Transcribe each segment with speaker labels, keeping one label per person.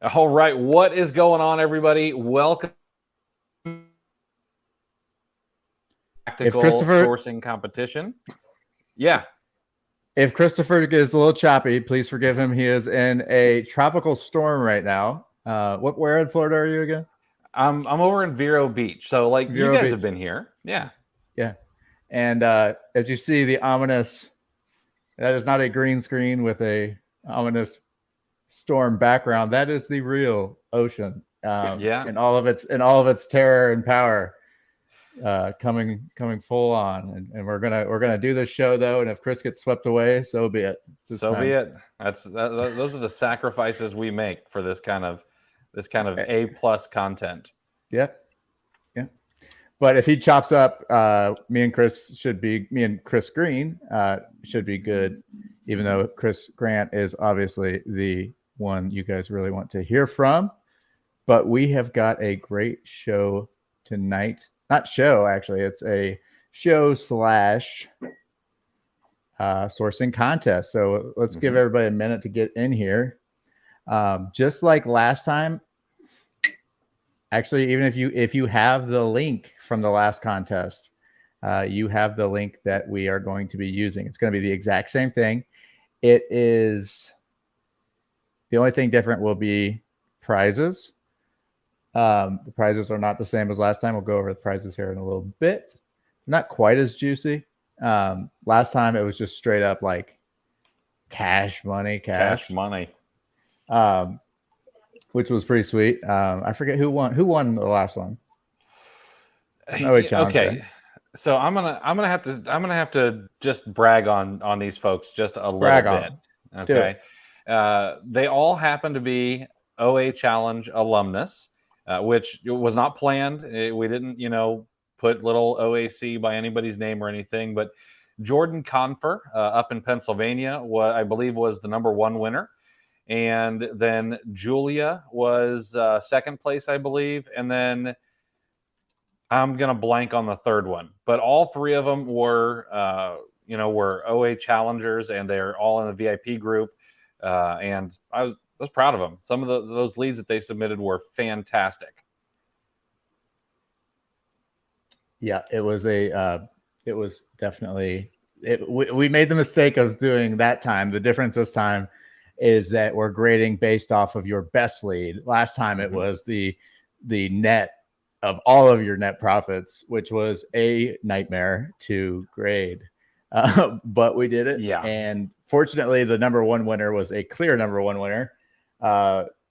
Speaker 1: All right, what is going on, everybody? Welcome to
Speaker 2: If
Speaker 1: Tactical
Speaker 2: Christopher,
Speaker 1: Sourcing Competition. Yeah.
Speaker 2: if Christopher is a little choppy, please forgive him. He is in a tropical storm right now. Where in Florida are you again?
Speaker 1: I'm over in Vero Beach. So, like, you
Speaker 2: Vero
Speaker 1: guys have
Speaker 2: Beach.
Speaker 1: been here. Yeah.
Speaker 2: Yeah. And as you see, the ominous, that is not a green screen with a ominous storm background. That is the real ocean
Speaker 1: Yeah.
Speaker 2: in all of its terror and power. Coming full on, and we're gonna do this show though, and if Chris gets swept away, so be it.
Speaker 1: So be it. Those are the sacrifices we make for this kind of A+ content.
Speaker 2: Yeah, yeah. But if he chops up, me and Chris Green should be good, even though Chris Grant is obviously the one you guys really want to hear from. But we have got a great show tonight. Not show, actually. It's a show / sourcing contest. So let's give everybody a minute to get in here. Just like last time, actually, even if you have the link from the last contest, you have the link that we are going to be using. It's going to be the exact same thing. It is the only thing different will be prizes. The prizes are not the same as last time. We'll go over the prizes here in a little bit. Not quite as juicy. Last time it was just straight up like cash money, which was pretty sweet. I forget who won. Who won the last one?
Speaker 1: No challenge. Okay, right? So I'm gonna have to just brag on these folks just a little bit. Okay, they all happen to be OA Challenge alumnus. Which was not planned. We didn't, put little OAC by anybody's name or anything. But Jordan Confer up in Pennsylvania, I believe, was the #1 winner. And then Julia was second place, I believe. And then I'm going to blank on the third one. But all three of them were OA challengers, and they're all in the VIP group. And I was proud of them. Some of those leads that they submitted were fantastic.
Speaker 2: Yeah, it was definitely. We made the mistake of doing that time. The difference this time is that we're grading based off of your best lead. Last time it was the net of all of your net profits, which was a nightmare to grade. But we did it.
Speaker 1: Yeah.
Speaker 2: And fortunately, the #1 winner was a clear #1 winner.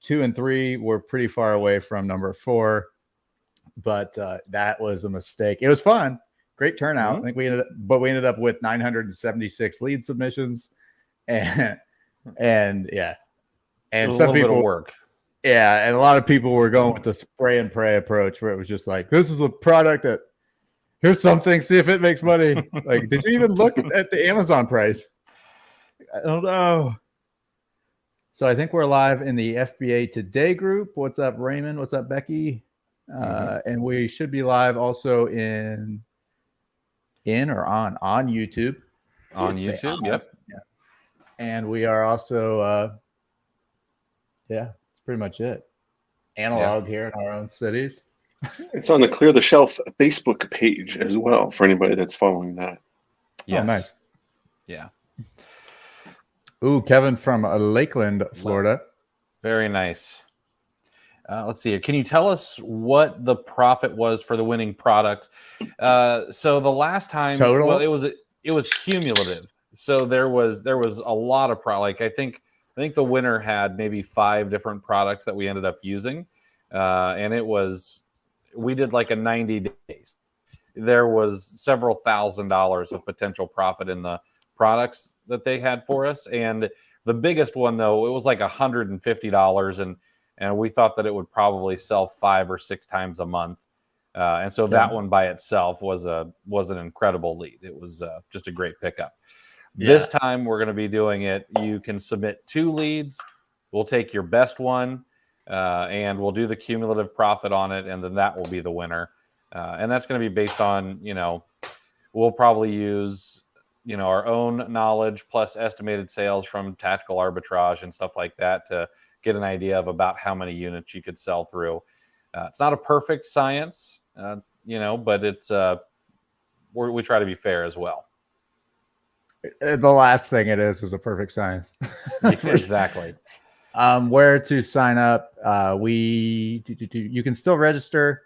Speaker 2: 2 and 3 were pretty far away from #4, but that was a mistake. It was fun, great turnout. I think we ended up with 976 lead submissions, and yeah, and some people
Speaker 1: of work.
Speaker 2: Yeah, and a lot of people were going with the spray and pray approach, where it was just like, this is a product that here's something, see if it makes money. Like, did you even look at the Amazon price? I don't know. So I think we're live in the FBA Today group. What's up, Raymond? What's up, Becky? And we should be live also on YouTube.
Speaker 1: On YouTube, yep.
Speaker 2: Yeah. And we are also, that's pretty much it. Analog here in our own cities.
Speaker 3: It's on the Clear the Shelf Facebook page as well for anybody that's following that.
Speaker 2: Yes. Oh, nice.
Speaker 1: Yeah.
Speaker 2: Ooh, Kevin from Lakeland, Florida.
Speaker 1: Very nice. Let's see here. Can you tell us what the profit was for the winning products? So the last time,
Speaker 2: total?
Speaker 1: Well, it was cumulative. So there was a lot of product. Like I think the winner had maybe 5 different products that we ended up using, and we did like a 90 days. There was several $1,000s of potential profit in the products that they had for us, and the biggest one though, it was like $150, and we thought that it would probably sell 5 or 6 times a month, and so that one by itself was an incredible lead. It was just a great pickup. This time we're going to be doing it. You can submit 2 leads. We'll take your best one, and we'll do the cumulative profit on it, and then that will be the winner. And that's going to be based on, we'll probably use, our own knowledge plus estimated sales from tactical arbitrage and stuff like that to get an idea of about how many units you could sell through. It's not a perfect science, but it's we try to be fair as well.
Speaker 2: The last thing it is a perfect science.
Speaker 1: Exactly.
Speaker 2: Where to sign up? You can still register.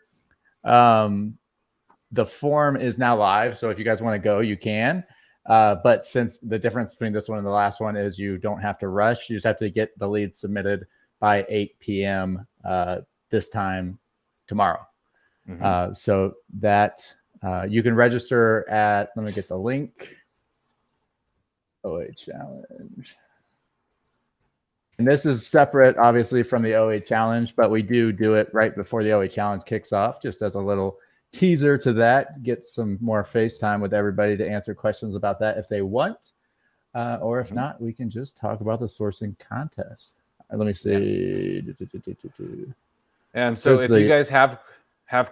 Speaker 2: The form is now live, so if you guys want to go, you can. But since the difference between this one and the last one is you don't have to rush, you just have to get the lead submitted by 8 p.m. This time tomorrow.
Speaker 1: Mm-hmm.
Speaker 2: So that you can register at, let me get the link. OA Challenge. And this is separate, obviously, from the OA Challenge, but we do it right before the OA Challenge kicks off, just as a little teaser to that. Get some more FaceTime with everybody to answer questions about that if they want. Or if not, we can just talk about the sourcing contest. Let me see.
Speaker 1: Yeah. And so if you guys have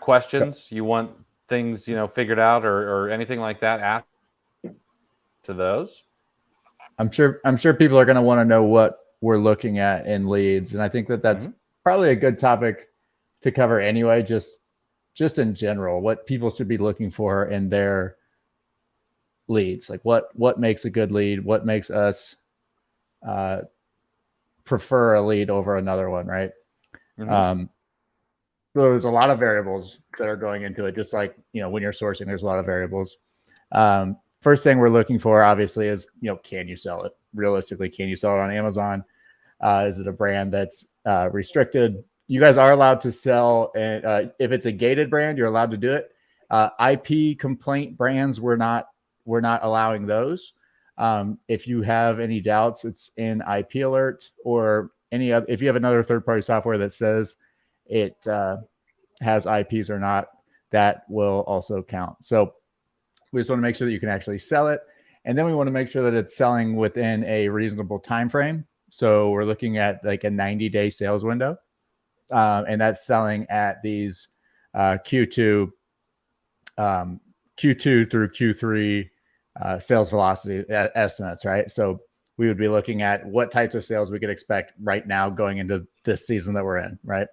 Speaker 1: questions, you want things, figured out or anything like that, ask to those.
Speaker 2: I'm sure people are going to want to know what we're looking at in leads. And I think that's probably a good topic to cover anyway, just in general, what people should be looking for in their leads. Like what makes a good lead, what makes us prefer a lead over another one, right? So there's a lot of variables that are going into it, just like, when you're sourcing, there's a lot of variables. First thing we're looking for, obviously, is, can you sell it? Realistically, can you sell it on Amazon? Is it a brand that's restricted? You guys are allowed to sell, and if it's a gated brand, you're allowed to do it. IP complaint brands, we're not allowing those. If you have any doubts, it's in IP Alert or any other. If you have another third-party software that says it has IPs or not, that will also count. So we just want to make sure that you can actually sell it. And then we want to make sure that it's selling within a reasonable time frame. So we're looking at like a 90-day sales window. And that's selling at these Q2 through Q3 sales velocity estimates, right? So we would be looking at what types of sales we could expect right now going into this season that we're in, right?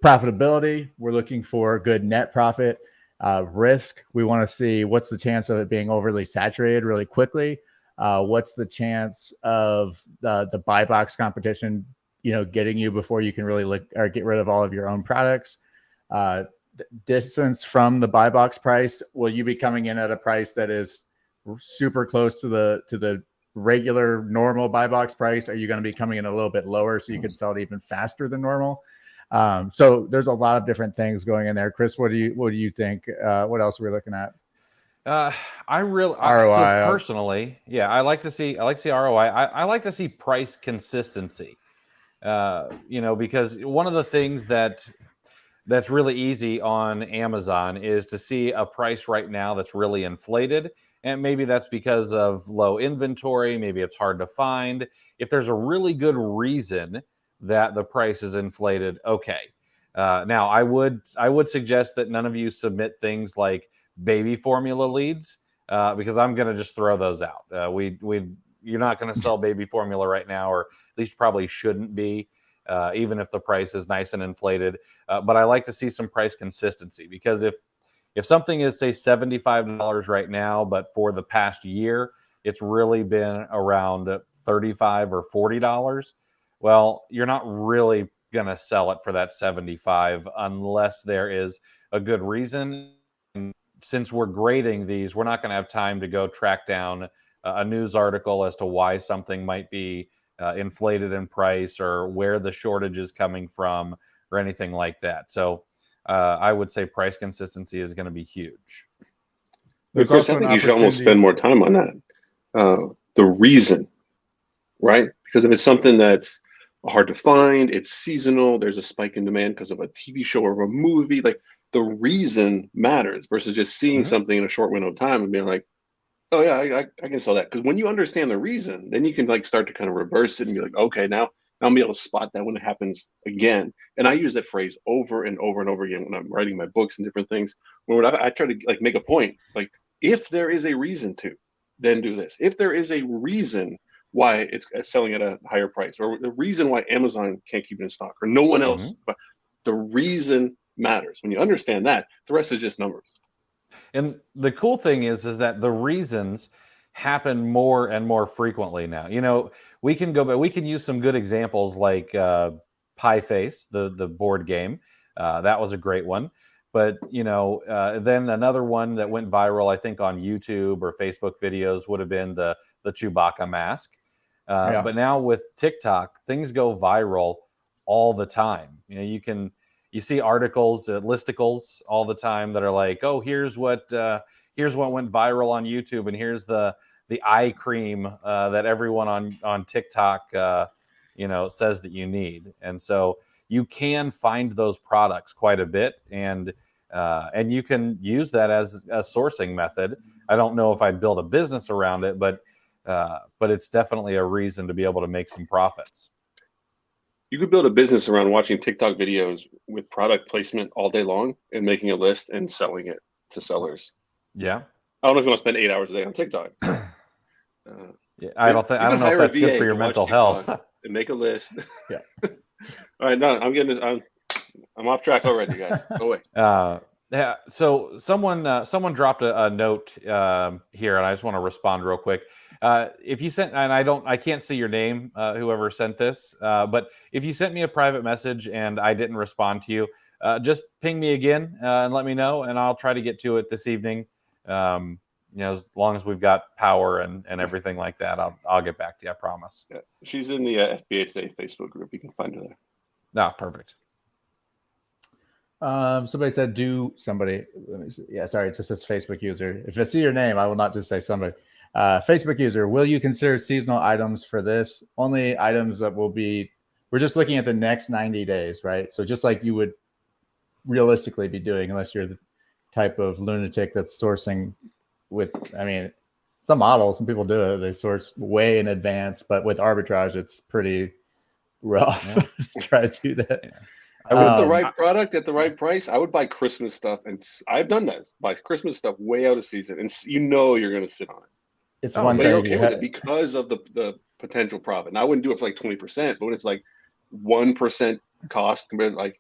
Speaker 2: Profitability, we're looking for good net profit. Risk, we want to see what's the chance of it being overly saturated really quickly. What's the chance of the buy box competition, getting you before you can really look or get rid of all of your own products. Distance from the buy box price, will you be coming in at a price that is super close to the regular normal buy box price? Are you going to be coming in a little bit lower so you can sell it even faster than normal? So there's a lot of different things going in there. Chris, what do you think? What else are we looking at?
Speaker 1: ROI. So personally, I like to see ROI. I like to see price consistency. Because one of the things that's really easy on Amazon is to see a price right now that's really inflated. And maybe that's because of low inventory. Maybe it's hard to find. If there's a really good reason that the price is inflated, okay. Now I would suggest that none of you submit things like baby formula leads because I'm going to just throw those out. You're not going to sell baby formula right now, or at least probably shouldn't be, even if the price is nice and inflated. But I like to see some price consistency, because if something is, say, $75 right now, but for the past year it's really been around $35 or $40, well, you're not really going to sell it for that 75 unless there is a good reason. And since we're grading these, we're not going to have time to go track down a news article as to why something might be inflated in price or where the shortage is coming from or anything like that. So I would say price consistency is going to be huge.
Speaker 3: Chris, I think you should almost spend more time on that. The reason, right? Because if it's something that's hard to find, it's seasonal, there's a spike in demand because of a TV show or a movie, like the reason matters versus just seeing something in a short window of time and being like, oh yeah, I can sell that. Because when you understand the reason, then you can like start to kind of reverse it and be like, okay, now I'll be able to spot that when it happens again. And I use that phrase over and over and over again when I'm writing my books and different things. When I try to like make a point, like if there is a reason to, then do this. If there is a reason why it's selling at a higher price, or the reason why Amazon can't keep it in stock, or no one else, but the reason matters. When you understand that, the rest is just numbers.
Speaker 1: And the cool thing is that the reasons happen more and more frequently now. You know, we can go back, we can use some good examples like Pie Face, the board game. That was a great one. But, you know, then another one that went viral, I think on YouTube or Facebook videos, would have been the Chewbacca mask. But now with TikTok, things go viral all the time. You know, you see articles, listicles all the time that are like, oh, here's what went viral on YouTube, and here's the eye cream that everyone on TikTok you know, says that you need. And so you can find those products quite a bit, and you can use that as a sourcing method. I don't know if I'd build a business around it, but it's definitely a reason to be able to make some profits.
Speaker 3: You could build a business around watching TikTok videos with product placement all day long and making a list and selling it to sellers.
Speaker 1: Yeah.
Speaker 3: I don't know if you want to spend 8 hours a day on TikTok.
Speaker 1: Yeah, I don't know if that's good for your mental health.
Speaker 3: And make a list.
Speaker 2: Yeah.
Speaker 3: All right, no, I'm off track already, guys. Go away.
Speaker 1: Yeah. So someone dropped a note here, and I just want to respond real quick. If you sent, and I can't see your name, whoever sent this, but if you sent me a private message and I didn't respond to you, just ping me again and let me know, and I'll try to get to it this evening. You know, as long as we've got power and everything like that, I'll get back to you. I promise.
Speaker 3: Yeah, she's in the FBA Today Facebook group. You can find her there.
Speaker 1: No, perfect.
Speaker 2: Somebody said, let me see. Yeah, sorry, it just says Facebook user. If I see your name, I will not just say somebody. Facebook user, will you consider seasonal items for this? Only items that we're just looking at the next 90 days, right? So just like you would realistically be doing, unless you're the type of lunatic that's sourcing some models, some people do it, they source way in advance, but with arbitrage, it's pretty rough to try to do that.
Speaker 1: Yeah.
Speaker 3: With the right product at the right price, I would buy Christmas stuff, and I've done that. Buy Christmas stuff way out of season, and you know you're going to sit on it.
Speaker 2: It's one
Speaker 3: but
Speaker 2: thing
Speaker 3: you're okay with it because of the potential profit. And I wouldn't do it for like 20%, but when it's like 1% cost compared to like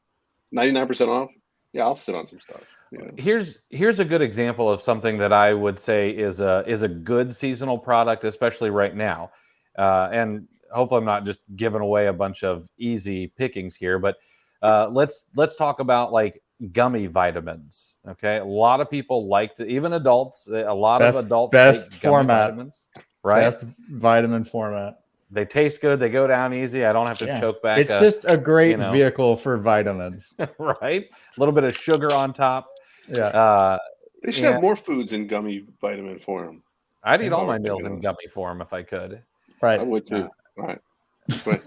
Speaker 3: 99% off, yeah, I'll sit on some stuff. Yeah.
Speaker 1: Here's a good example of something that I would say is a good seasonal product, especially right now. And hopefully I'm not just giving away a bunch of easy pickings here, but let's talk about like gummy vitamins. Okay, a lot of people like to, even adults. A lot of adults
Speaker 2: best
Speaker 1: take gummy
Speaker 2: format,
Speaker 1: vitamins, right?
Speaker 2: Best vitamin format.
Speaker 1: They taste good. They go down easy. I don't have to choke back.
Speaker 2: It's just a great vehicle for vitamins,
Speaker 1: right? A little bit of sugar on top.
Speaker 2: Yeah.
Speaker 3: They should have more foods in gummy vitamin form.
Speaker 1: I'd eat all my meals in gummy form if I could.
Speaker 2: Right.
Speaker 3: I would too. Right.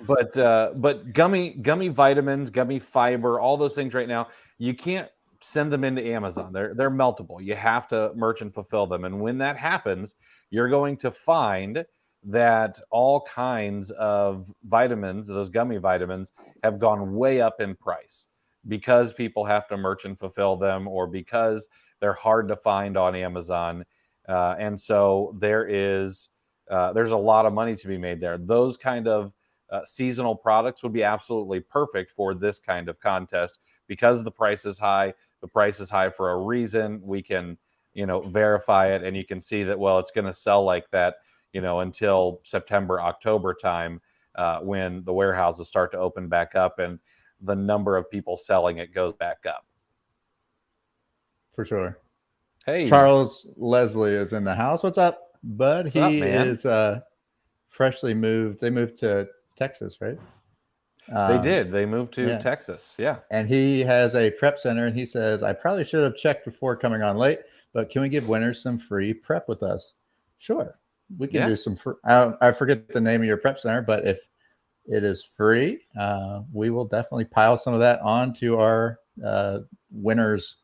Speaker 1: But gummy vitamins, gummy fiber, all those things right now, you can't send them into Amazon. They're meltable. You have to merchant fulfill them. And when that happens, you're going to find that all kinds of vitamins, those gummy vitamins, have gone way up in price because people have to merchant fulfill them, or because they're hard to find on Amazon. And so there's a lot of money to be made there. Those kind of seasonal products would be absolutely perfect for this kind of contest, because the price is high. The price is high for a reason. We can, verify it, and you can see that, well, it's going to sell like that, until September, October time, when the warehouses start to open back up and the number of people selling it goes back up.
Speaker 2: For sure.
Speaker 1: Hey,
Speaker 2: Charles Leslie is in the house. What's up, bud? He is freshly moved. They moved to Texas, right?
Speaker 1: They did. They moved to Texas. Yeah.
Speaker 2: And he has a prep center, and he says, I probably should have checked before coming on late, but can we give winners some free prep with us? Sure. We can do some free. I forget the name of your prep center, but if it is free, we will definitely pile some of that onto our winners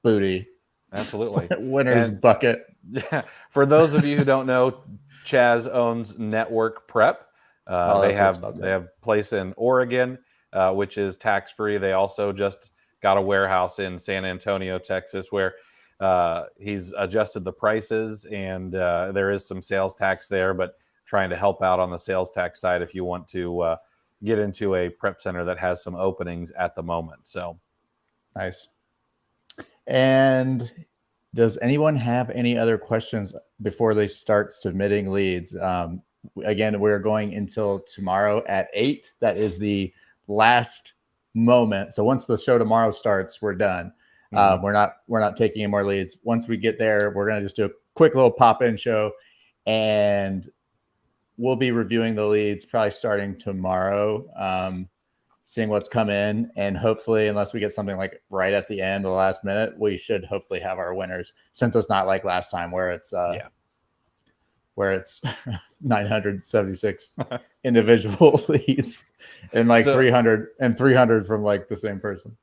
Speaker 2: booty.
Speaker 1: Absolutely.
Speaker 2: Winners bucket.
Speaker 1: Yeah. For those of you who don't know, Chaz owns Network Prep. They have place in Oregon, which is tax-free. They also just got a warehouse in San Antonio, Texas, where He's adjusted the prices, and there is some sales tax there, but trying to help out on the sales tax side if you want to get into a prep center that has some openings at the moment. So
Speaker 2: nice. And does anyone have any other questions before they start submitting leads? Again, we're going until tomorrow at 8. That is the last moment. So once the show tomorrow starts, we're done. We're not taking any more leads. Once we get there, we're going to just do a quick little pop-in show, and we'll be reviewing the leads probably starting tomorrow, seeing what's come in, and hopefully, unless we get something like right at the end, the last minute, we should hopefully have our winners, since it's not like last time where it's where it's 976 individual leads and like 300 from like the same person.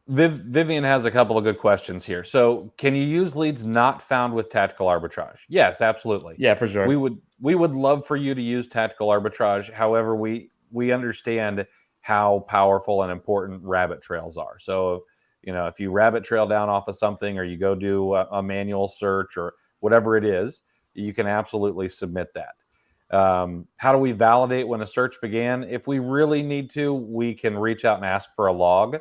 Speaker 1: Vivian has a couple of good questions here. So, can you use leads not found with tactical arbitrage? Yes, absolutely.
Speaker 2: Yeah, for sure.
Speaker 1: We would love for you to use tactical arbitrage. However, we understand how powerful and important rabbit trails are. So, if you rabbit trail down off of something, or you go do a manual search or whatever it is, you can absolutely submit that. How do we validate when a search began? If we really need to, we can reach out and ask for a log.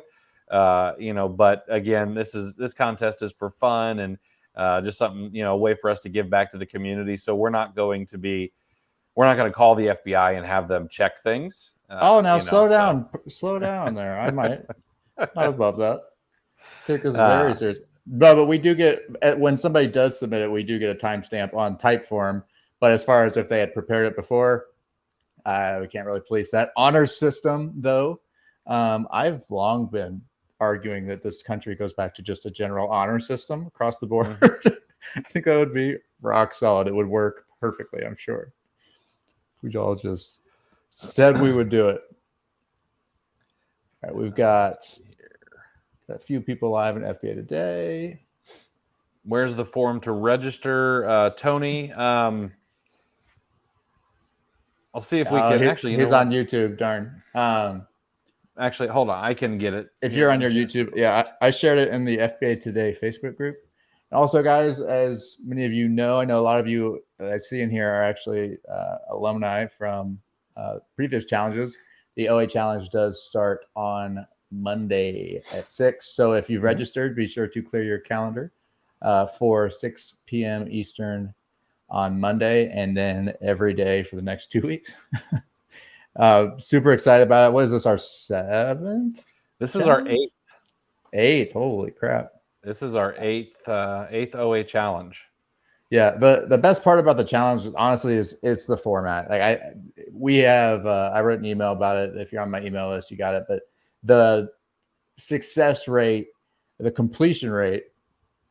Speaker 1: But again, this contest is for fun and just something, a way for us to give back to the community. So we're not going to call the FBI and have them check things.
Speaker 2: Slow down there. I might not above that. Take us very serious. But we do get, when somebody does submit it, we do get a timestamp on Typeform. But as far as if they had prepared it before, we can't really police that. Honor system, though, I've long been arguing that this country goes back to just a general honor system across the board. I think that would be rock solid. It would work perfectly, I'm sure. We all just said we would do it. All right, we've got a few people live in FBA today.
Speaker 1: Where's the form to register? Tony, I'll see if we can actually.
Speaker 2: He's on YouTube, darn.
Speaker 1: Actually, hold on. I can get it.
Speaker 2: If you're on your YouTube, I shared it in the FBA Today Facebook group. Also, guys, as many of you know, I know a lot of you I see in here are actually alumni from previous challenges. The OA challenge does start on Monday at 6. So if you've registered, be sure to clear your calendar for 6 p.m. Eastern on Monday, and then every day for the next 2 weeks. Super excited about it. What is this, our 7th?
Speaker 1: This is our 8th.
Speaker 2: 8th. Holy crap.
Speaker 1: This is our 8th OA challenge.
Speaker 2: Yeah, the best part about the challenge, honestly, is it's the format. Like I wrote an email about it. If you're on my email list, you got it. But the success rate, the completion rate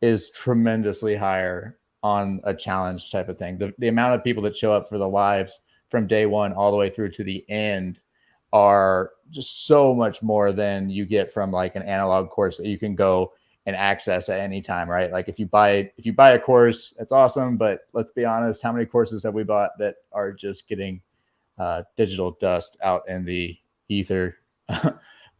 Speaker 2: is tremendously higher on a challenge type of thing. The amount of people that show up for the lives from day one all the way through to the end are just so much more than you get from like an analog course that you can go and access at any time, right? Like if you buy a course, it's awesome, but let's be honest, how many courses have we bought that are just getting digital dust out in the ether?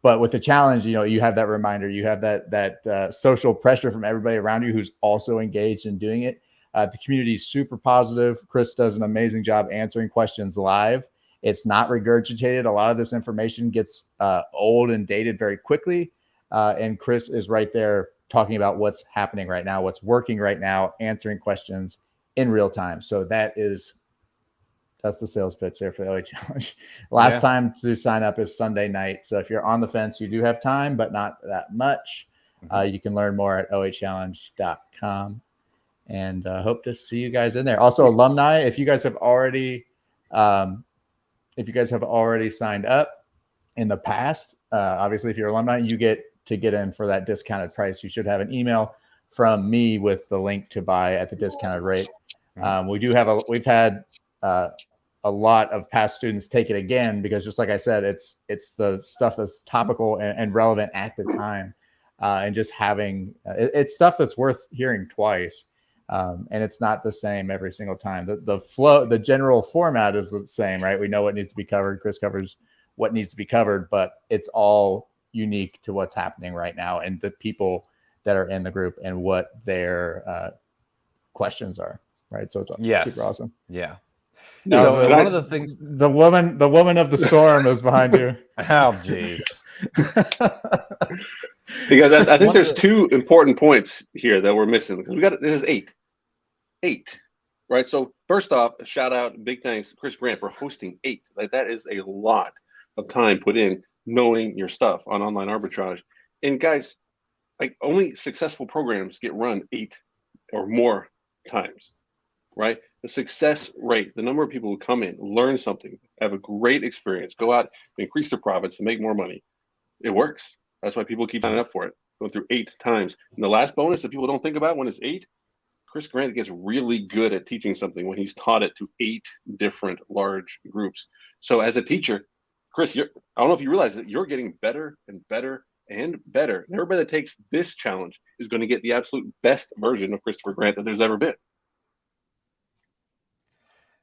Speaker 2: But with the challenge, you have that reminder, you have that social pressure from everybody around you who's also engaged in doing it. The community is super positive. Chris does an amazing job answering questions live. It's not regurgitated. A lot of this information gets old and dated very quickly. And Chris is right there talking about what's happening right now, what's working right now, answering questions in real time. So that's the sales pitch there for the OA Challenge. Last time to sign up is Sunday night. So if you're on the fence, you do have time, but not that much. You can learn more at oachallenge.com. And hope to see you guys in there. Also, alumni, if you guys have already signed up in the past, obviously, if you're alumni, you get to get in for that discounted price. You should have an email from me with the link to buy at the discounted rate. We've had a lot of past students take it again because, just like I said, it's the stuff that's topical and relevant at the time, and just having it's stuff that's worth hearing twice. And it's not the same every single time. The flow, the general format is the same, right? We know what needs to be covered. Chris covers what needs to be covered, but it's all unique to what's happening right now and the people that are in the group and what their questions are. Right. So it's super awesome.
Speaker 1: Yeah.
Speaker 2: So one of the things, the woman of the storm is behind you.
Speaker 1: Oh, geez.
Speaker 3: Because I think there's two important points here that we're missing. Because this is eight, right? So first off, a shout out, big thanks to Chris Grant for hosting 8. Like that is a lot of time put in knowing your stuff on online arbitrage. And guys, like only successful programs get run 8 or more times, right? The success rate, the number of people who come in, learn something, have a great experience, go out, increase their profits, and make more money. It works. That's why people keep signing up for it. Going through 8 times. And the last bonus that people don't think about when it's 8, Chris Grant gets really good at teaching something when he's taught it to 8 different large groups. So as a teacher, Chris, I don't know if you realize that you're getting better and better and better. And everybody that takes this challenge is going to get the absolute best version of Christopher Grant that there's ever been.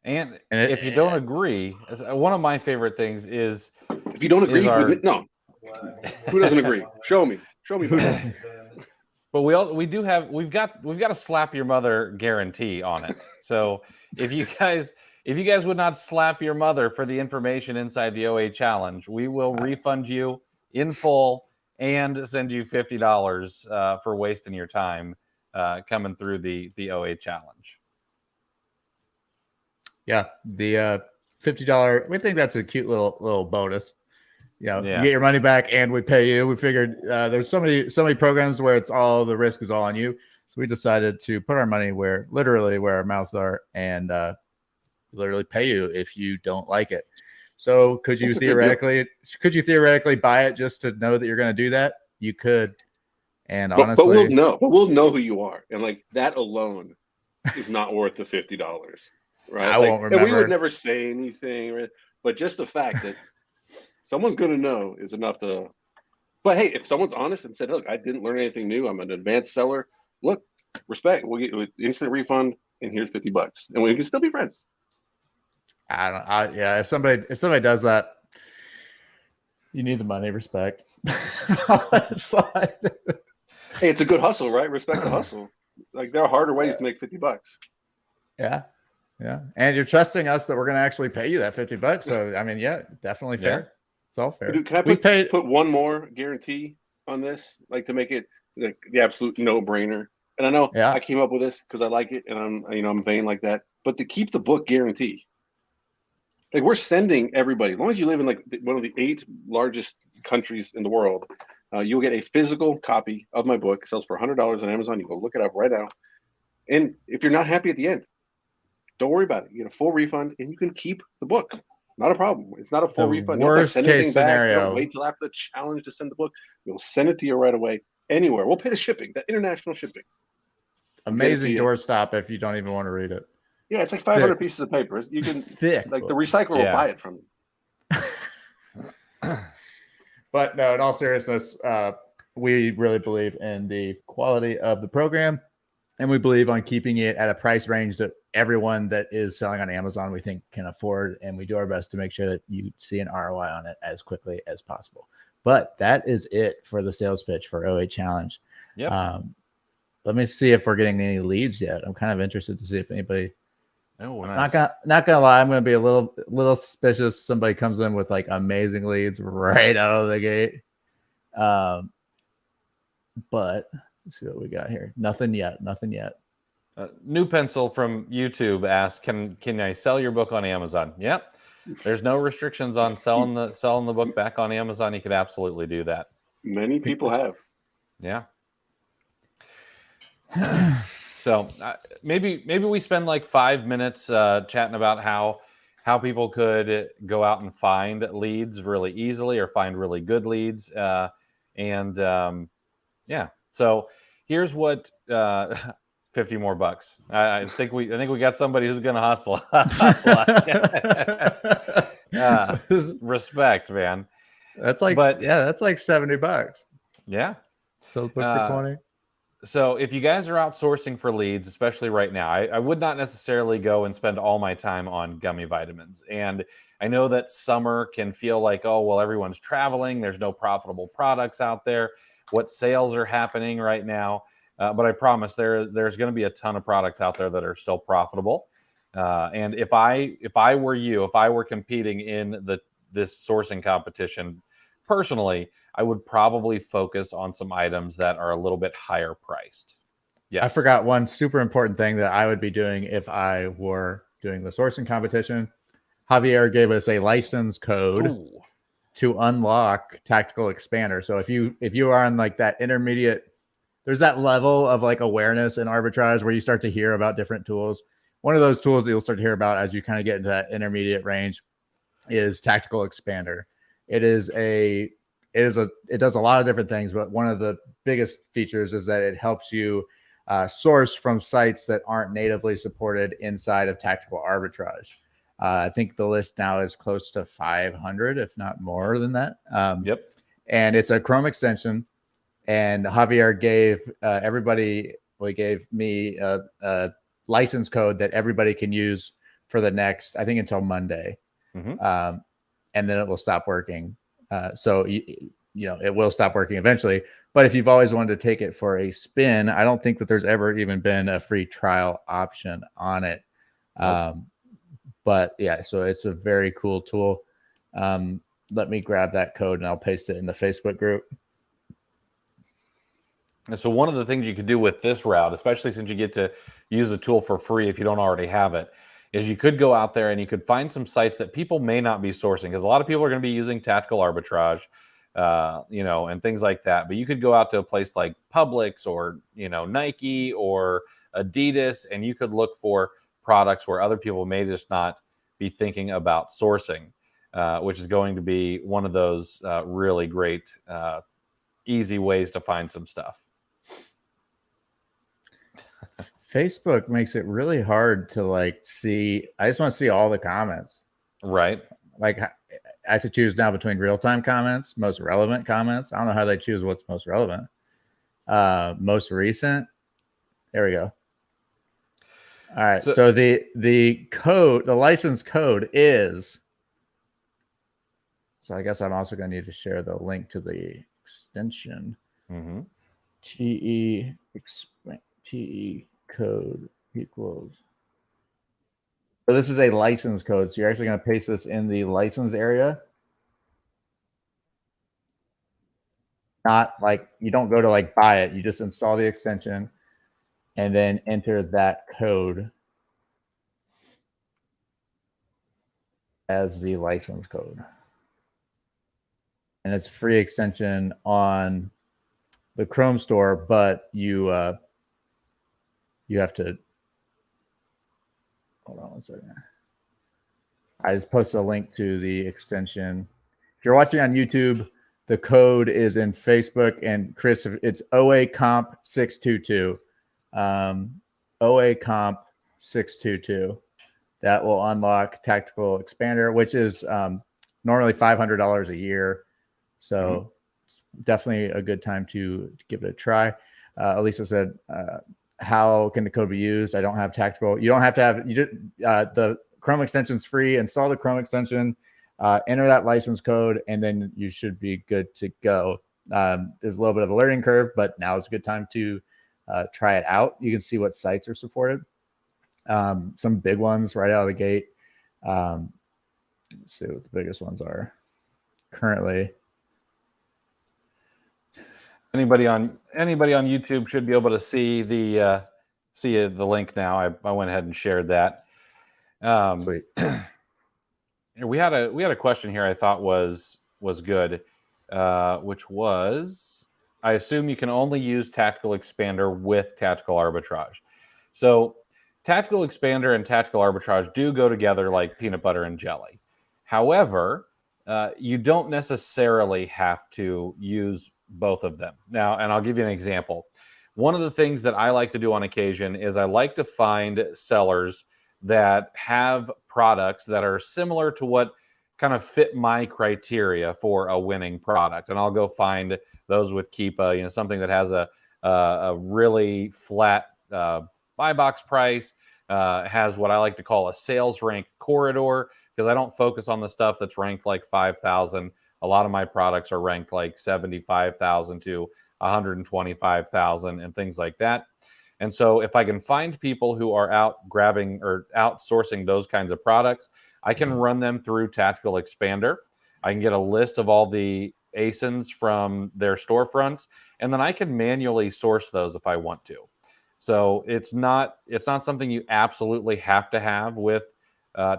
Speaker 1: And if you don't agree, one of my favorite things is
Speaker 3: if you don't agree with me, no. Who doesn't agree? Show me who doesn't.
Speaker 1: But we've got a slap your mother guarantee on it. So if you guys would not slap your mother for the information inside the OA challenge, we will refund you in full and send you $50 for wasting your time coming through the OA challenge.
Speaker 2: Yeah, the $50. We think that's a cute little bonus. You get your money back and we pay you. We figured there's so many programs where it's all the risk is all on you. So we decided to put our money where our mouths are and literally pay you if you don't like it. So could you theoretically buy it just to know that you're going to do that? You could. And honestly,
Speaker 3: but we'll know who you are, and like that alone is not worth the $50. Right?
Speaker 2: I won't remember.
Speaker 3: And we would never say anything, but just the fact that someone's going to know is enough to. But hey, if someone's honest and said, "Look, I didn't learn anything new. I'm an advanced seller." Look, respect. We'll get an instant refund, and here's $50, and we can still be friends.
Speaker 2: If somebody does that, you need the money. Respect.
Speaker 3: Hey, it's a good hustle, right? Respect the hustle. Like there are harder ways to make $50.
Speaker 2: Yeah. And you're trusting us that we're going to actually pay you that $50. So, I mean, definitely fair. Yeah. It's all fair.
Speaker 3: Can I put one more guarantee on this, like to make it like the absolute no-brainer? And I know I came up with this because I like it, and I'm vain like that. But to keep the book guarantee, like we're sending everybody, as long as you live in like one of the 8 largest countries in the world, you'll get a physical copy of my book. It sells for $100 on Amazon. You go look it up right now. And if you're not happy at the end, don't worry about it. You get a full refund, and you can keep the book. Not a problem. It's not a full refund.
Speaker 2: Worst case scenario.
Speaker 3: Don't wait till after the challenge to send the book. We'll send it to you right away. Anywhere. We'll pay the shipping, that international shipping.
Speaker 2: Amazing doorstop if you don't even want to read it.
Speaker 3: Yeah, it's like 500 pieces of paper. You can like the recycler will buy it from you.
Speaker 2: But no, in all seriousness, we really believe in the quality of the program, and we believe on keeping it at a price range that everyone that is selling on Amazon we think can afford, and we do our best to make sure that you see an ROI on it as quickly as possible. But that is it for the sales pitch for OA Challenge.
Speaker 1: Yep.
Speaker 2: Let me see if we're getting any leads yet. I'm kind of interested to see if anybody.
Speaker 1: Oh, nice.
Speaker 2: Not gonna lie, I'm gonna be a little suspicious. Somebody comes in with like amazing leads right out of the gate. But let's see what we got here. Nothing yet.
Speaker 1: New Pencil from YouTube asked, "Can I sell your book on Amazon?" Yep. There's no restrictions on selling the book back on Amazon. You could absolutely do that.
Speaker 3: Many people have.
Speaker 1: Yeah. So maybe we spend like 5 minutes chatting about how people could go out and find leads really easily or find really good leads. So here's what 50 more bucks. I think we got somebody who's going to hustle. Respect, man.
Speaker 2: That's like $70.
Speaker 1: Yeah.
Speaker 2: So the book for 20.
Speaker 1: So if you guys are outsourcing for leads, especially right now, I would not necessarily go and spend all my time on gummy vitamins. And I know that summer can feel like, oh, well, everyone's traveling. There's no profitable products out there. what sales are happening right now. But I promise there's going to be a ton of products out there that are still profitable. And if I were you, if I were competing in this sourcing competition, personally, I would probably focus on some items that are a little bit higher priced.
Speaker 2: Yes. I forgot one super important thing that I would be doing if I were doing the sourcing competition. Javier gave us a license code to unlock Tactical Expander. So if you are on like that intermediate, there's that level of like awareness in arbitrage where you start to hear about different tools. One of those tools that you'll start to hear about as you kind of get into that intermediate range is Tactical Expander. It does a lot of different things, but one of the biggest features is that it helps you source from sites that aren't natively supported inside of Tactical Arbitrage. I think the list now is close to 500, if not more than that.
Speaker 1: Yep.
Speaker 2: And it's a Chrome extension. And Javier gave gave me a license code that everybody can use for the next, I think, until Monday. Mm-hmm. And then it will stop working. So it will stop working eventually. But if you've always wanted to take it for a spin, I don't think that there's ever even been a free trial option on it. Nope. But yeah, so it's a very cool tool. Let me grab that code and I'll paste it in the Facebook group.
Speaker 1: And so one of the things you could do with this route, especially since you get to use a tool for free if you don't already have it, is you could go out there and you could find some sites that people may not be sourcing, because a lot of people are going to be using Tactical Arbitrage, and things like that. But you could go out to a place like Publix or, Nike or Adidas, and you could look for products where other people may just not be thinking about sourcing, which is going to be one of those really great, easy ways to find some stuff.
Speaker 2: Facebook makes it really hard to see. I just want to see all the comments.
Speaker 1: Right.
Speaker 2: Like I have to choose now between real-time comments, most relevant comments. I don't know how they choose what's most relevant. Most recent. There we go. All right. So the code, the license code is. So I guess I'm also going to need to share the link to the extension. Mm-hmm. TE code equals. So this is a license code. So you're actually going to paste this in the license area. Not like you don't go to buy it. You just install the extension and then enter that code as the license code. And it's a free extension on the Chrome store, but you have to hold on one second. I just posted a link to the extension. If you're watching on YouTube, the code is in Facebook, and Chris, it's OA Comp 622. OA Comp 622. That will unlock Tactical Expander, which is normally $500 a year. So definitely a good time to give it a try. Elisa said, how can the code be used? I don't have Tactical. You don't have to have the Chrome extension is free. Install the Chrome extension, enter that license code, and then you should be good to go. There's a little bit of a learning curve, but now is a good time to try it out. You can see what sites are supported. Some big ones right out of the gate. Let's see what the biggest ones are currently.
Speaker 1: Anybody on YouTube should be able to see the link now. I went ahead and shared that.
Speaker 2: Sweet.
Speaker 1: We had a question here I thought was good, which was, I assume you can only use Tactical Expander with Tactical Arbitrage. So Tactical Expander and Tactical Arbitrage do go together like peanut butter and jelly. However, you don't necessarily have to use both of them. Now, and I'll give you an example. One of the things that I like to do on occasion is I like to find sellers that have products that are similar to what kind of fit my criteria for a winning product. And I'll go find those with Keepa, something that has a really flat buy box price, has what I like to call a sales rank corridor, because I don't focus on the stuff that's ranked like 5,000. A lot of my products are ranked like 75,000 to 125,000 and things like that. And so if I can find people who are out grabbing or outsourcing those kinds of products, I can run them through Tactical Expander. I can get a list of all the ASINs from their storefronts, and then I can manually source those if I want to. So it's not something you absolutely have to have with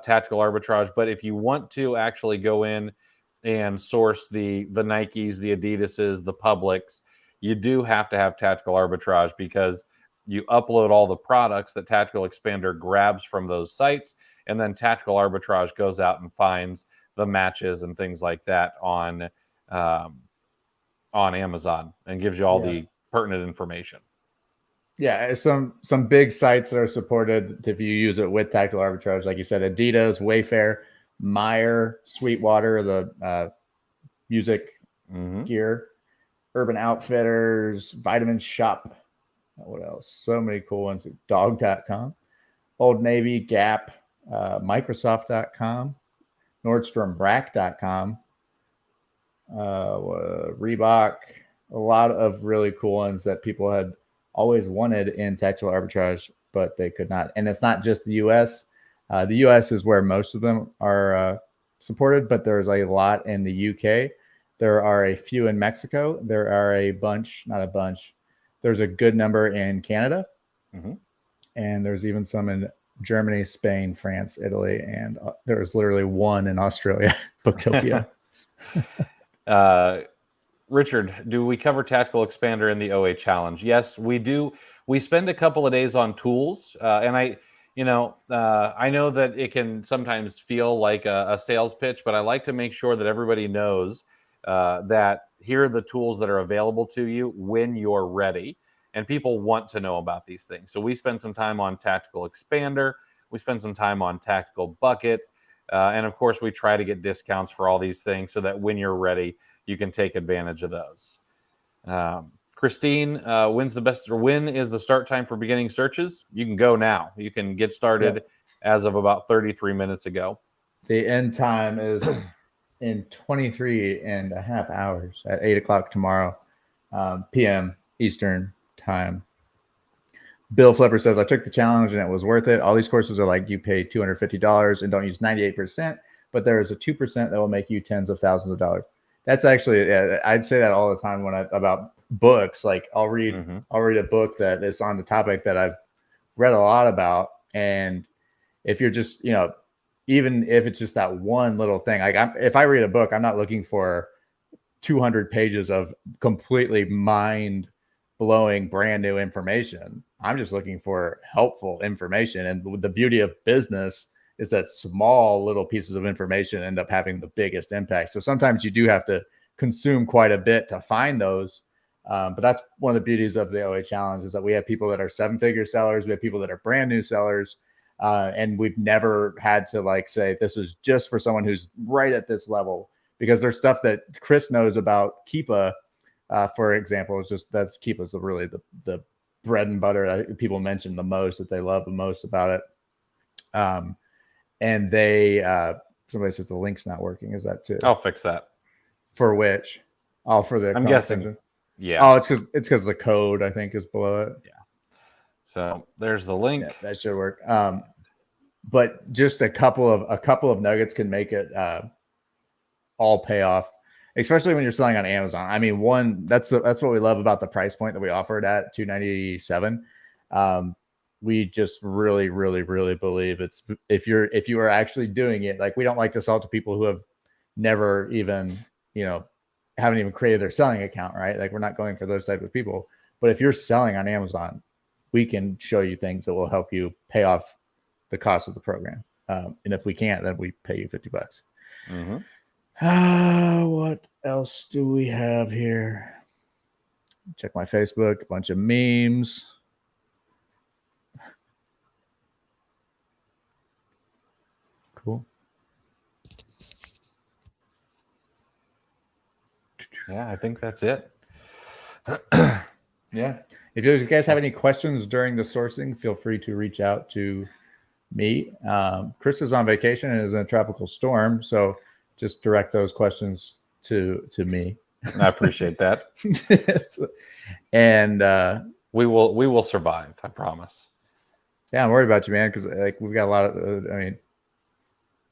Speaker 1: Tactical Arbitrage, but if you want to actually go in and source the Nikes, the Adidases, the Publics, you do have to have Tactical Arbitrage, because you upload all the products that Tactical Expander grabs from those sites, and then Tactical Arbitrage goes out and finds the matches and things like that on Amazon and gives you all the pertinent information.
Speaker 2: Yeah, some big sites that are supported if you use it with Tactical Arbitrage, like you said, Adidas, Wayfair, Meyer, Sweetwater, the music gear, Urban Outfitters, Vitamin Shop. What else? So many cool ones. Dog.com, Old Navy, Gap, Microsoft.com, NordstromRack.com, Reebok. A lot of really cool ones that people had always wanted in Tactical Arbitrage, but they could not. And it's not just the US. The US is where most of them are supported, but there's a lot in the UK. There are a few in Mexico. There are a bunch, not a bunch. There's a good number in Canada. And there's even some in Germany, Spain, France, Italy, and there's literally one in Australia, Booktopia.
Speaker 1: Richard, do we cover Tactical Expander in the OA Challenge? Yes, we do. We spend a couple of days on tools, and I know that it can sometimes feel like a sales pitch, but I like to make sure that everybody knows that here are the tools that are available to you when you're ready. And people want to know about these things. So we spend some time on Tactical Expander. We spend some time on Tactical Bucket. And of course, we try to get discounts for all these things so that when you're ready, you can take advantage of those. Christine, when is the start time for beginning searches? You can go now. You can get started as of about 33 minutes ago.
Speaker 2: The end time is in 23 and a half hours at 8 o'clock tomorrow, p.m. Eastern time. Bill Flipper says, I took the challenge and it was worth it. All these courses are like you pay $250 and don't use 98%, but there is a 2% that will make you tens of thousands of dollars. That's actually, I'd say that all the time about books. Like I'll read a book that is on the topic that I've read a lot about. And if you're just, even if it's just that one little thing, like if I read a book, I'm not looking for 200 pages of completely mind-blowing brand new information. I'm just looking for helpful information. And the beauty of business is that small little pieces of information end up having the biggest impact. So sometimes you do have to consume quite a bit to find those. But that's one of the beauties of the OA Challenge, is that we have people that are 7-figure sellers. We have people that are brand new sellers. And we've never had to say, this is just for someone who's right at this level, because there's stuff that Chris knows about Keepa, for example. It's just that's Keepa's really the bread and butter that people mention the most, that they love the most about it. And they somebody says the link's not working. Is that too?
Speaker 1: I'll fix that.
Speaker 2: For which? Oh, for the
Speaker 1: I'm guessing. Yeah.
Speaker 2: Oh, it's because the code, I think, is below it.
Speaker 1: Yeah. So there's the link.
Speaker 2: Yeah, that should work. But just a couple of nuggets can make it all pay off, especially when you're selling on Amazon. I mean, that's what we love about the price point that we offered at $297. We just really, really, really believe it's if you are actually doing it, we don't like to sell to people who have never even, haven't even created their selling account, right? We're not going for those type of people. But if you're selling on Amazon, we can show you things that will help you pay off the cost of the program. And if we can't, then we pay you $50. What else do we have here? Check my Facebook, a bunch of memes. Cool.
Speaker 1: Yeah, I think that's it.
Speaker 2: Yeah. If you guys have any questions during the sourcing, feel free to reach out to me. Chris is on vacation and is in a tropical storm, so just direct those questions to me.
Speaker 1: I appreciate that.
Speaker 2: And
Speaker 1: we will survive. I promise.
Speaker 2: Yeah, I'm worried about you, man, because like we've got a lot of. I mean,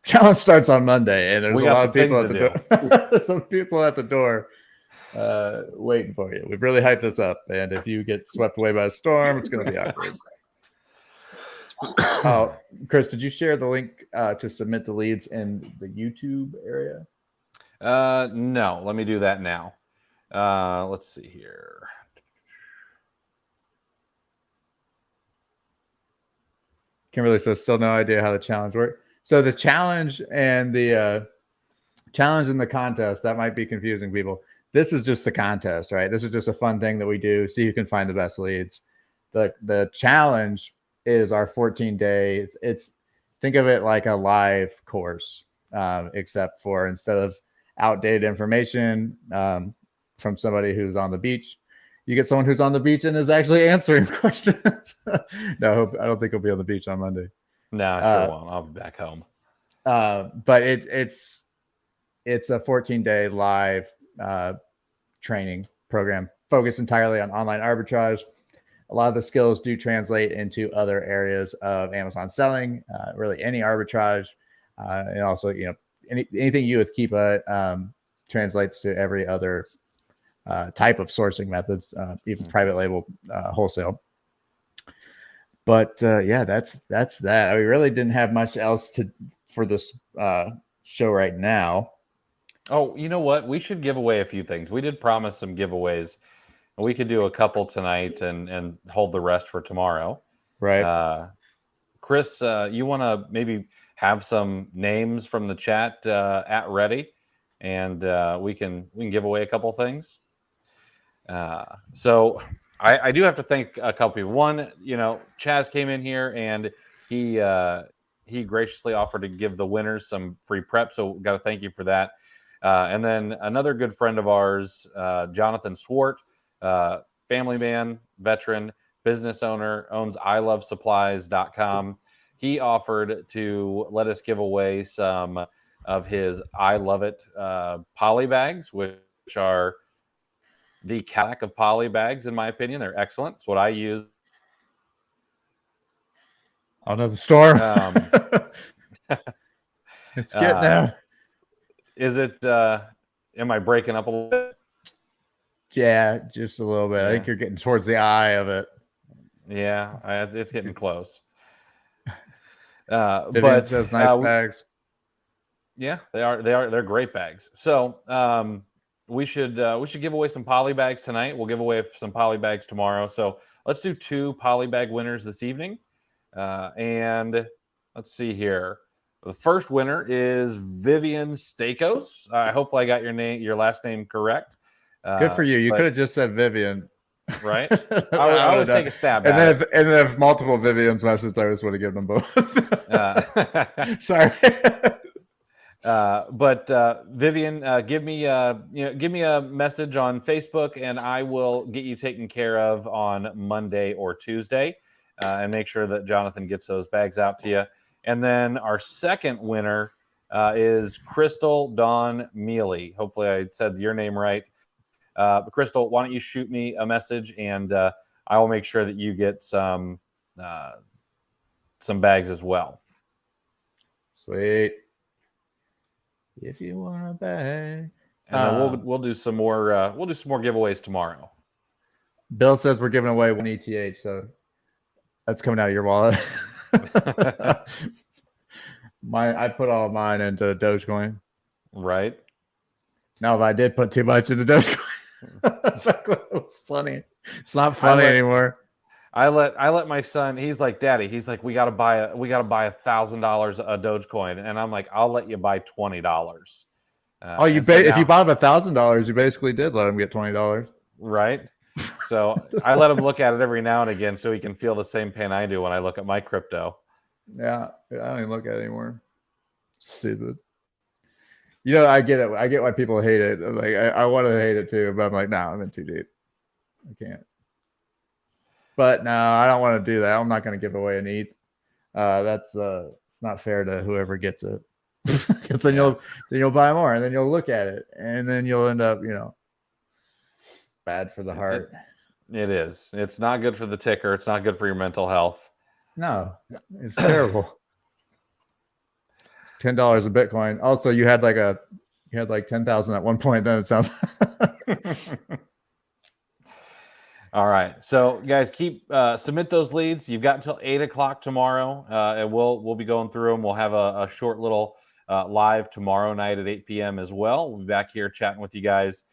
Speaker 2: challenge starts on Monday, and there's a lot of people at the door. There's some people at the door waiting for you. We've really hyped this up, and if you get swept away by a storm, it's going to be awkward. Oh, Chris, did you share the link to submit the leads in the YouTube area?
Speaker 1: No, let me do that now. Let's see here.
Speaker 2: Kimberly says, still no idea how the challenge works. So the challenge and the contest, that might be confusing people. This is just the contest, right? This is just a fun thing that we do. See who can find the best leads. The challenge is our 14-day. It's think of it like a live course, except for instead of outdated information from somebody who's on the beach, you get someone who's on the beach and is actually answering questions. No, I don't think he'll be on the beach on Monday.
Speaker 1: No, I sure won't. I'll be back home.
Speaker 2: But it's a 14-day live training program focused entirely on online arbitrage. A lot of the skills do translate into other areas of Amazon selling, really any arbitrage, and also anything you with Keepa translates to every other type of sourcing methods, even private label, wholesale. But yeah, that's that. We really didn't have much else for this show right now.
Speaker 1: Oh, you know what? We should give away a few things. We did promise some giveaways. We could do a couple tonight and hold the rest for tomorrow.
Speaker 2: Right.
Speaker 1: Chris, you want to maybe have some names from the chat at ready, and we can give away a couple things. So I do have to thank a couple people. One, Chaz came in here and he graciously offered to give the winners some free prep. So got to thank you for that. And then another good friend of ours, Jonathan Swart, family man, veteran, business owner, owns ilovesupplies.com. He offered to let us give away some of his I Love It poly bags, which are the Cadillac of poly bags, in my opinion. They're excellent. It's what I use.
Speaker 2: Another storm. It's getting there.
Speaker 1: Is it? Am I breaking up a little bit?
Speaker 2: Yeah, just a little bit. Yeah. I think you're getting towards the eye of it.
Speaker 1: Yeah, it's getting close.
Speaker 2: Vivian says nice bags.
Speaker 1: Yeah, they're great bags. So we should give away some poly bags tonight. We'll give away some poly bags tomorrow. So let's do 2 poly bag winners this evening. And let's see here. The first winner is Vivian Stakos. Hopefully I got your last name correct.
Speaker 2: Good for you. You could have just said Vivian.
Speaker 1: Right? I always take a stab at it.
Speaker 2: And then if multiple Vivians messaged, I just would have given them both. Sorry.
Speaker 1: But Vivian, give me a message on Facebook, and I will get you taken care of on Monday or Tuesday, and make sure that Jonathan gets those bags out to you. And then our second winner is Crystal Dawn Mealy. Hopefully, I said your name right. But Crystal, why don't you shoot me a message, and I will make sure that you get some bags as well.
Speaker 2: Sweet. If you want a bag,
Speaker 1: and then we'll do some more giveaways tomorrow.
Speaker 2: Bill says we're giving away 1 ETH, so that's coming out of your wallet. I put all of mine into Dogecoin.
Speaker 1: Right.
Speaker 2: Now, if I did put too much into Dogecoin, it was funny. It's not funny anymore.
Speaker 1: I let my son. He's like, Daddy. He's like, we gotta buy $1,000 a Dogecoin, and I'm like, I'll let you buy $20.
Speaker 2: If you bought $1,000, you basically did let him get $20,
Speaker 1: right? So I let him look at it every now and again, so he can feel the same pain I do when I look at my crypto.
Speaker 2: Yeah, I don't even look at it anymore. Stupid. I get it. I get why people hate it. Like I want to hate it too, but I'm like, no, I'm in too deep. I can't. But no, I don't want to do that. I'm not going to give away an ETH. That's it's not fair to whoever gets it. Because then you'll buy more, and then you'll look at it, and then you'll end up, bad for the heart.
Speaker 1: It is. It's not good for the ticker. It's not good for your mental health.
Speaker 2: No, it's terrible. $10 a Bitcoin. Also, you had like 10,000 at one point. Then it sounds.
Speaker 1: All right. So guys, keep submit those leads. You've got until 8 o'clock tomorrow. And we'll be going through them. We'll have a short little live tomorrow night at 8 p.m. as well. We'll be back here chatting with you guys.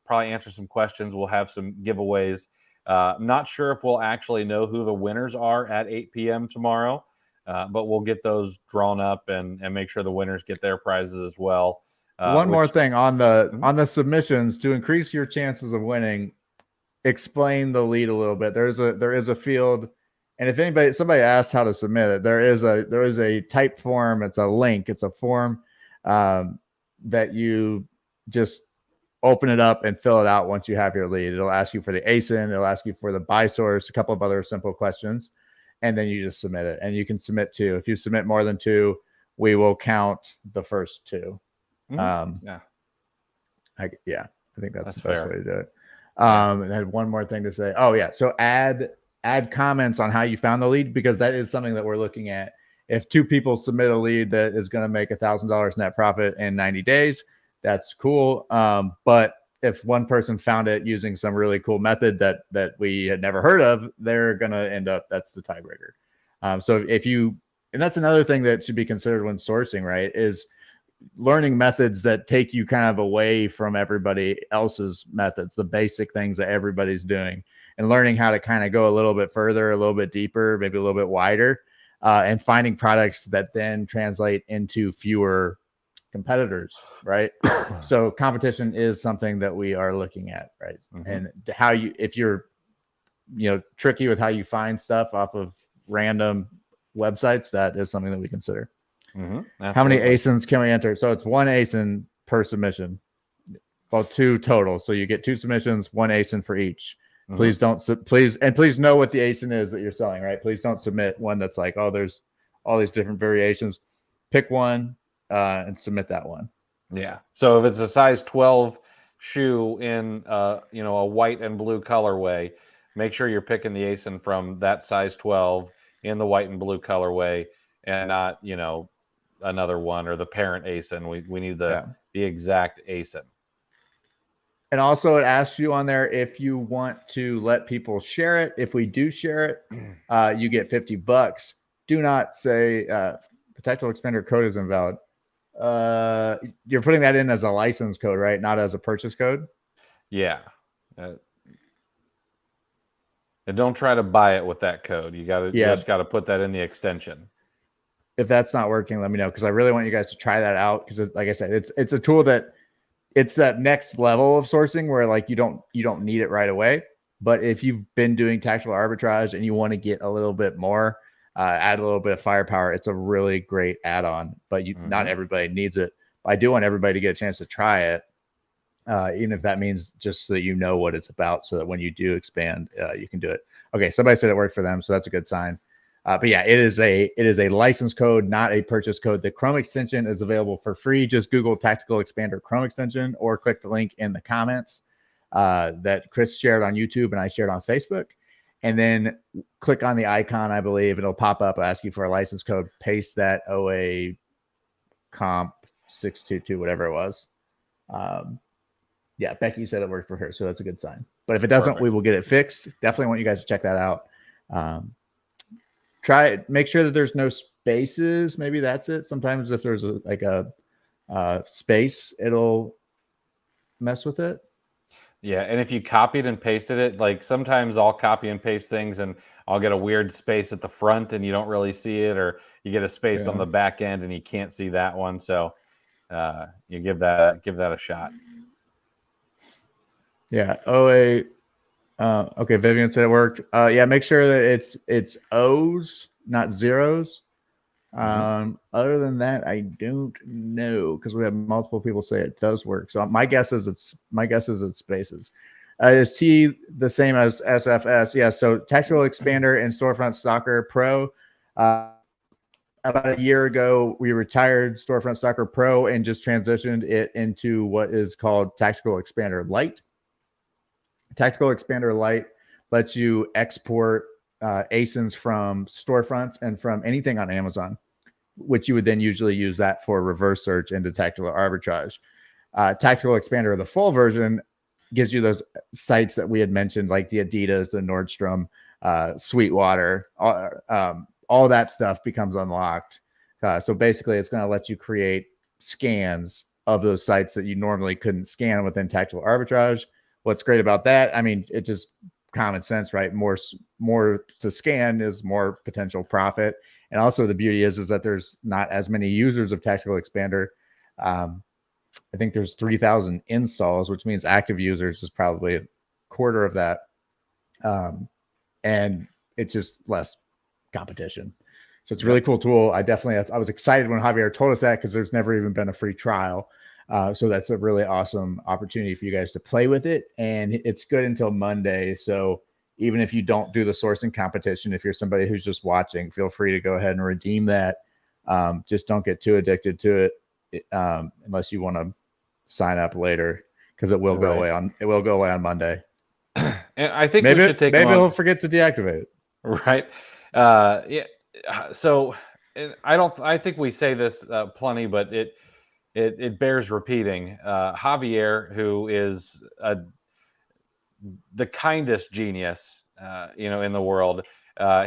Speaker 1: Probably answer some questions. We'll have some giveaways. I'm not sure if we'll actually know who the winners are at 8 p.m. tomorrow, but we'll get those drawn up and make sure the winners get their prizes as well.
Speaker 2: One more thing on the submissions to increase your chances of winning. Explain the lead a little bit. There is a field, and if somebody asks how to submit it, there is a typed form. It's a link. It's a form that you just open it up and fill it out once you have your lead. It'll ask you for the ASIN. It'll ask you for the buy source, a couple of other simple questions, and then you just submit it. And you can submit 2. If you submit more than 2, we will count the first 2.
Speaker 1: Yeah.
Speaker 2: I think that's the best way to do it. And I had one more thing to say. Oh yeah. So add comments on how you found the lead, because that is something that we're looking at. If 2 people submit a lead that is going to make $1,000 net profit in 90 days, that's cool. But if one person found it using some really cool method that we had never heard of, they're going to end up, that's the tiebreaker. So and that's another thing that should be considered when sourcing, right? Is learning methods that take you kind of away from everybody else's methods, the basic things that everybody's doing, and learning how to kind of go a little bit further, a little bit deeper, maybe a little bit wider, and finding products that then translate into fewer competitors, right? So competition is something that we are looking at, right? And if you're tricky with how you find stuff off of random websites, that is something that we consider. How many ASINs can we enter? So it's 1 ASIN per submission. Well, 2 total. So you get 2 submissions, 1 ASIN for each. Please please know what the ASIN is that you're selling, right? Please don't submit one that's like, oh, there's all these different variations. Pick one and submit that one.
Speaker 1: Yeah. So if it's a size 12 shoe in a white and blue colorway, make sure you're picking the ASIN from that size 12 in the white and blue colorway, and not another one or the parent ASIN. We need the exact ASIN.
Speaker 2: And also it asks you on there if you want to let people share it. If we do share it, you get $50. Do not say the tactical expander code is invalid. You're putting that in as a license code, right? Not as a purchase code.
Speaker 1: Yeah. And don't try to buy it with that code. You just got to put that in the extension.
Speaker 2: If that's not working, let me know, because I really want you guys to try that out. Because like I said, it's a tool that it's that next level of sourcing where like you don't need it right away. But if you've been doing tactical arbitrage and you want to get a little bit more, add a little bit of firepower, it's a really great add-on. But not everybody needs it. I do want everybody to get a chance to try it, even if that means just so that you know what it's about, so that when you do expand, you can do it. Okay, somebody said it worked for them, so that's a good sign. But yeah, it is a license code, not a purchase code. The Chrome extension is available for free. Just Google Tactical Expander Chrome extension, or click the link in the comments that Chris shared on YouTube and I shared on Facebook. And then click on the icon, I believe. It'll pop up, ask you for a license code. Paste that OA comp 622, whatever it was. Yeah, Becky said it worked for her, so that's a good sign. But if it doesn't, we will get it fixed. Definitely want you guys to check that out. Try it. Make sure that there's no spaces. Maybe that's it. Sometimes if there's a space, it'll mess with it.
Speaker 1: Yeah, and if you copied and pasted it, like sometimes I'll copy and paste things and I'll get a weird space at the front and you don't really see it, or you get a space on the back end and you can't see that one. So you give that a shot.
Speaker 2: Yeah. OA. Okay, Vivian said it worked. Yeah, make sure that it's O's, not zeros. Other than that, I don't know, because we have multiple people say it does work. So my guess is it's spaces. Is T the same as SFS? Yeah. So Tactical Expander and Storefront Stalker Pro. About a year ago, we retired Storefront Stalker Pro and just transitioned it into what is called Tactical Expander Lite. Tactical Expander Lite lets you export ASINs from storefronts and from anything on Amazon, which you would then usually use that for reverse search into tactical arbitrage. Tactical Expander, the full version, gives you those sites that we had mentioned, like the Adidas, the Nordstrom, Sweetwater, all that stuff becomes unlocked. So basically, it's going to let you create scans of those sites that you normally couldn't scan within tactical arbitrage. What's great about that? I mean, it just common sense, right? More to scan is more potential profit. And also the beauty is that there's not as many users of Tactical Expander. I think there's 3,000 installs, which means active users is probably a quarter of that. And it's just less competition. So it's a really cool tool. I was excited when Javier told us that, because there's never even been a free trial. So that's a really awesome opportunity for you guys to play with it. And it's good until Monday. So even if you don't do the sourcing competition, if you're somebody who's just watching, feel free to go ahead and redeem that. Just don't get too addicted to it, unless you want to sign up later, because it will go away on Monday.
Speaker 1: And I think
Speaker 2: maybe
Speaker 1: we should take
Speaker 2: he'll forget to deactivate it.
Speaker 1: Right. Yeah. So I think we say this plenty, but it bears repeating. Javier, who is the kindest genius, in the world.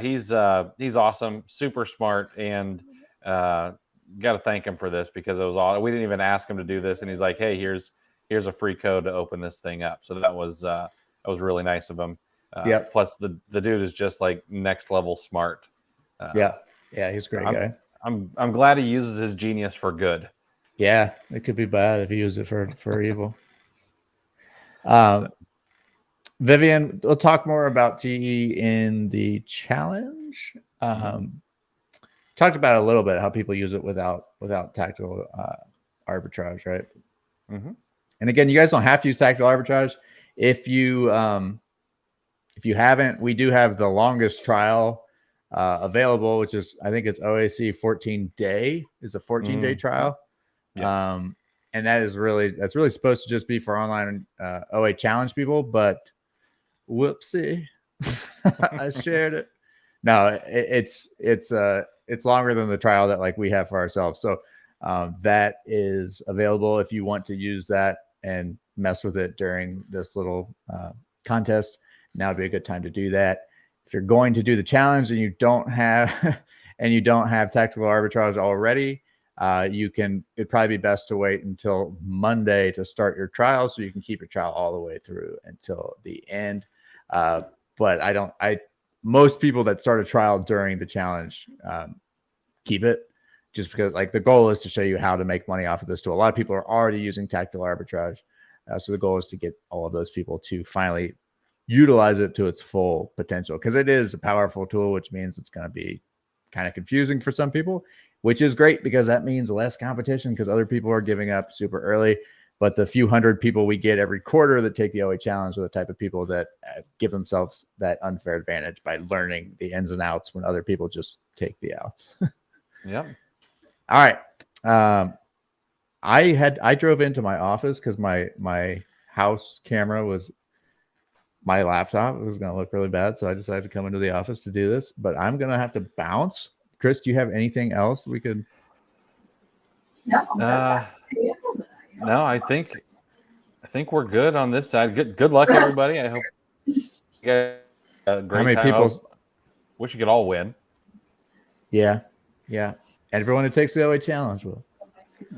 Speaker 1: He's awesome, super smart, and got to thank him for this, because it was all, we didn't even ask him to do this, and he's like, hey, here's a free code to open this thing up. So that was really nice of him. Plus the dude is just like next level smart.
Speaker 2: Yeah, he's a great guy.
Speaker 1: I'm glad he uses his genius for good.
Speaker 2: Yeah, it could be bad if you use it for evil. Vivian, we'll talk more about TE in the challenge. Talked about it a little bit, how people use it without tactical arbitrage, right?
Speaker 1: Mm-hmm.
Speaker 2: And again, you guys don't have to use tactical arbitrage. If you haven't, we do have the longest trial available, which is, I think it's OAC 14-day is a 14-day trial. Yes. And that's really supposed to just be for online OA challenge people, but whoopsie, I shared it. No, it's longer than the trial that like we have for ourselves. So that is available if you want to use that and mess with it during this little contest. Now would be a good time to do that. If you're going to do the challenge and you don't have tactical arbitrage already, it'd probably be best to wait until Monday to start your trial, so you can keep your trial all the way through until the end. But most people that start a trial during the challenge keep it, just because like the goal is to show you how to make money off of this tool. A lot of people are already using tactical arbitrage. So the goal is to get all of those people to finally utilize it to its full potential, because it is a powerful tool, which means it's going to be kind of confusing for some people, which is great because that means less competition, because other people are giving up super early. But the few hundred people we get every quarter that take the OA challenge are the type of people that give themselves that unfair advantage by learning the ins and outs when other people just take the outs.
Speaker 1: Yep.
Speaker 2: All right. I drove into my office because my house camera was my laptop. It was going to look really bad, so I decided to come into the office to do this. But I'm going to have to bounce. Chris, do you have anything else we could?
Speaker 1: No, I think we're good on this side. Good luck, everybody. I hope you get a great time. Wish you could all win.
Speaker 2: Yeah. Everyone who takes the OA challenge will.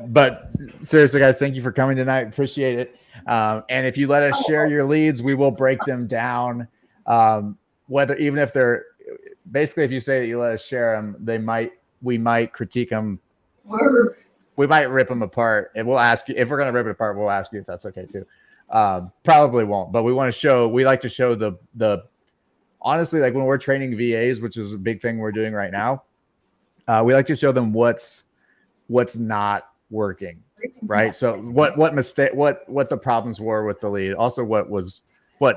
Speaker 2: But seriously, guys, thank you for coming tonight. Appreciate it. And if you let us share your leads, we will break them down. Even if they're basically, if you say that you let us share them, we might critique them. We might rip them apart, and we'll ask you if we're going to rip it apart. We'll ask you if that's okay too. Probably won't, but we like to show the honestly, like when we're training VAs, which is a big thing we're doing right now. We like to show them what's not working, right? So what the problems were with the lead, also what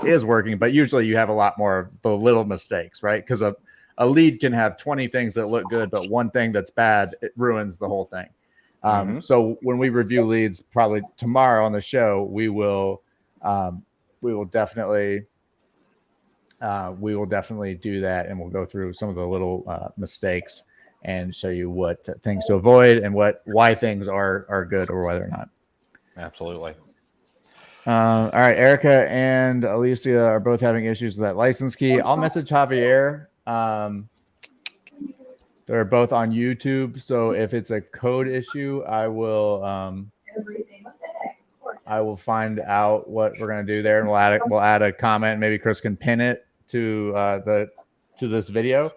Speaker 2: is working, but usually you have a lot more of the little mistakes, right? Because a lead can have 20 things that look good, but one thing that's bad, it ruins the whole thing. So when we review leads, probably tomorrow on the show, we will definitely do that, and we'll go through some of the little mistakes and show you what things to avoid and why things are good or why they're not.
Speaker 1: Absolutely.
Speaker 2: All right, Erica and Alicia are both having issues with that license key. I'll message Javier. They're both on YouTube, so if it's a code issue, I will find out what we're gonna do there, and we'll add a comment. Maybe Chris can pin it to this video.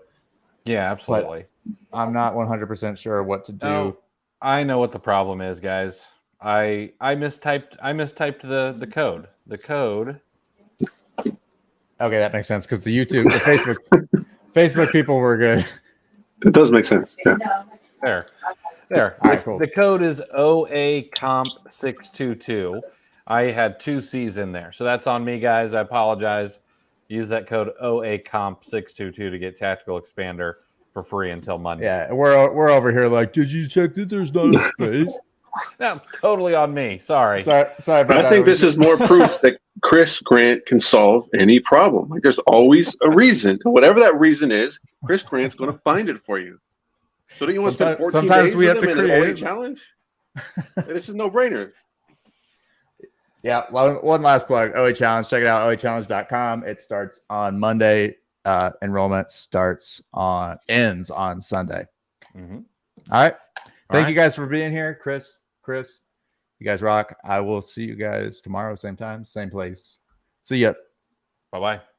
Speaker 1: Yeah, absolutely.
Speaker 2: But I'm not 100% sure what to do.
Speaker 1: Oh, I know what the problem is, guys. I mistyped the code. The code.
Speaker 2: Okay, that makes sense because the Facebook people were good.
Speaker 3: It does make sense. Yeah.
Speaker 1: There.
Speaker 2: All right, cool.
Speaker 1: The code is OAComp622. I had 2 C's in there, so that's on me, guys. I apologize. Use that code OAComp622 to get Tactical Expander for free until Monday.
Speaker 2: Yeah, we're over here like, did you check that there's not a space?
Speaker 1: No, totally on me. Sorry
Speaker 2: about that.
Speaker 3: I think this is more proof that Chris Grant can solve any problem. Like, there's always a reason. Whatever that reason is, Chris Grant's going to find it for you. So do you want to spend 14 days with him in an OA challenge? This is no brainer.
Speaker 2: Yeah, well, one last plug. OA Challenge. Check it out, oachallenge.com. It starts on Monday. Enrollment ends on Sunday.
Speaker 1: Mm-hmm.
Speaker 2: All right. Thank you guys for being here. Chris, you guys rock. I will see you guys tomorrow, same time, same place. See ya.
Speaker 1: Bye-bye.